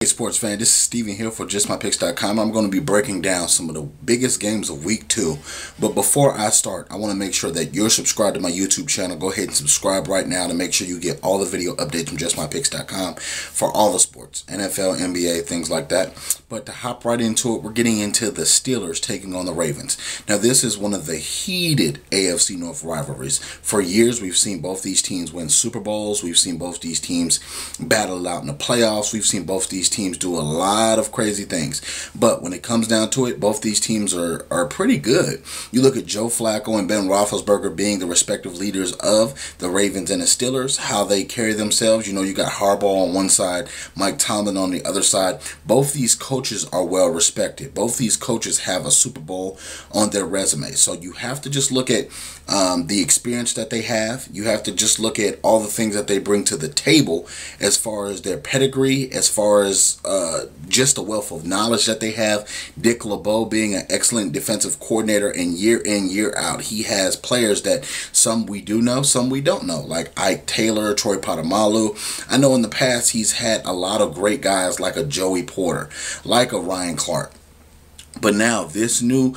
Hey sports fan, this is Steven here for JustMyPicks.com. I'm going to be breaking down some of the biggest games of week 2. But before I start, I want to make sure that you're subscribed to my YouTube channel. Go ahead and subscribe right now to make sure you get all the video updates from JustMyPicks.com for all the sports, NFL, NBA, things like that. But to hop right into it, we're getting into the Steelers taking on the Ravens. Now this is one of the heated AFC North rivalries. For years we've seen both these teams win Super Bowls. We've seen both these teams battle it out in the playoffs. We've seen both these teams do a lot of crazy things, but when it comes down to it, both these teams are pretty good. You look at Joe Flacco and Ben Roethlisberger being the respective leaders of the Ravens and the Steelers, how they carry themselves. You know, you got Harbaugh on one side, Mike Tomlin on the other side. Both these coaches are well respected. Both these coaches have a Super Bowl on their resume, so you have to just look at the experience that they have. You have to just look at all the things that they bring to the table as far as their pedigree, as far as just a wealth of knowledge that they have. Dick LeBeau being an excellent defensive coordinator, and year in, year out, he has players that some we do know, some we don't know, like Ike Taylor, Troy Polamalu. I know in the past he's had a lot of great guys like a Joey Porter, like a Ryan Clark. But now this new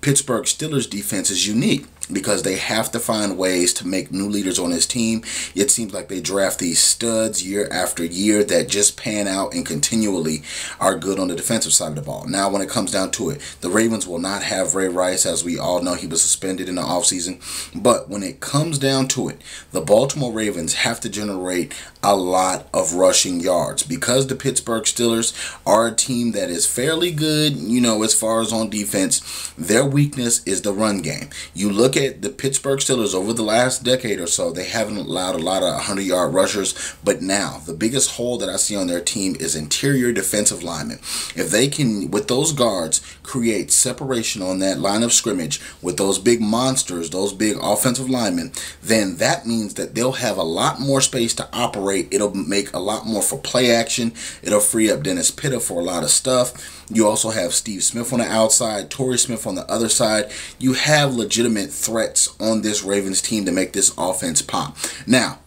Pittsburgh Steelers defense is unique because they have to find ways to make new leaders on his team. It seems like they draft these studs year after year that just pan out and continually are good on the defensive side of the ball. Now, when it comes down to it, the Ravens will not have Ray Rice. As we all know, he was suspended in the offseason. But when it comes down to it, the Baltimore Ravens have to generate a lot of rushing yards because the Pittsburgh Steelers are a team that is fairly good, you know, as far as on defense. Their weakness is the run game. You look at the Pittsburgh Steelers over the last decade or so, they haven't allowed a lot of 100-yard rushers, but now the biggest hole that I see on their team is interior defensive linemen. If they can, with those guards, create separation on that line of scrimmage with those big monsters, those big offensive linemen, then that means that they'll have a lot more space to operate. It'll make a lot more for play action. It'll free up Dennis Pitta for a lot of stuff. You also have Steve Smith on the outside, Torrey Smith on the other side. You have legitimate threats on this Ravens team to make this offense pop. Now,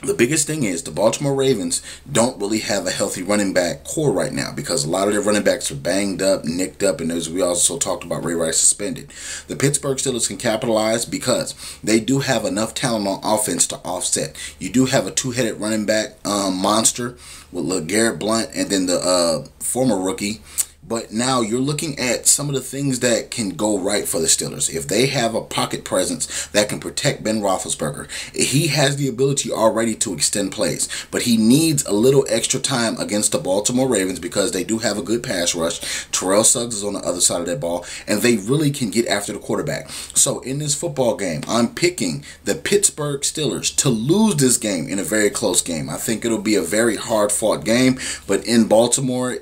the biggest thing is the Baltimore Ravens don't really have a healthy running back core right now because a lot of their running backs are banged up, nicked up, and as we also talked about, Ray Rice suspended. The Pittsburgh Steelers can capitalize because they do have enough talent on offense to offset. You do have a two-headed running back monster with LeGarrette Blount and then the former rookie. But now you're looking at some of the things that can go right for the Steelers. If they have a pocket presence that can protect Ben Roethlisberger, he has the ability already to extend plays. But he needs a little extra time against the Baltimore Ravens because they do have a good pass rush. Terrell Suggs is on the other side of that ball, and they really can get after the quarterback. So in this football game, I'm picking the Pittsburgh Steelers to lose this game in a very close game. I think it'll be a very hard-fought game, but in Baltimore,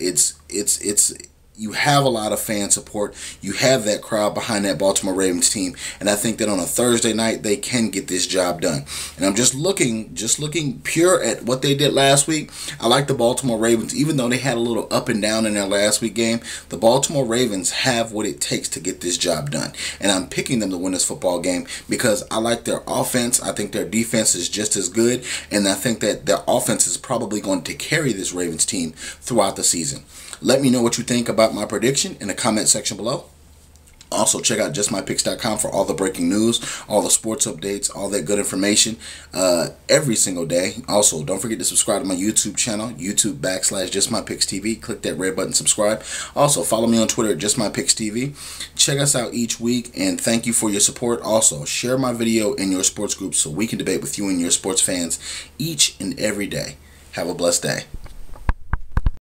you have a lot of fan support. You have that crowd behind that Baltimore Ravens team, and I think that on a Thursday night they can get this job done. And I'm just looking pure at what they did last week. I like the Baltimore Ravens, even though they had a little up and down in their last week game. The Baltimore Ravens have what it takes to get this job done, and I'm picking them to win this football game because I like their offense. I think their defense is just as good, and I think that their offense is probably going to carry this Ravens team throughout the season. Let me know what you think about my prediction in the comment section below. Also, check out JustMyPicks.com for all the breaking news, all the sports updates, all that good information every single day. Also, don't forget to subscribe to my YouTube channel, YouTube.com/JustMyPicksTV. Click that red button, subscribe. Also, follow me on Twitter at JustMyPicksTV. Check us out each week, and thank you for your support. Also, share my video in your sports group so we can debate with you and your sports fans each and every day. Have a blessed day.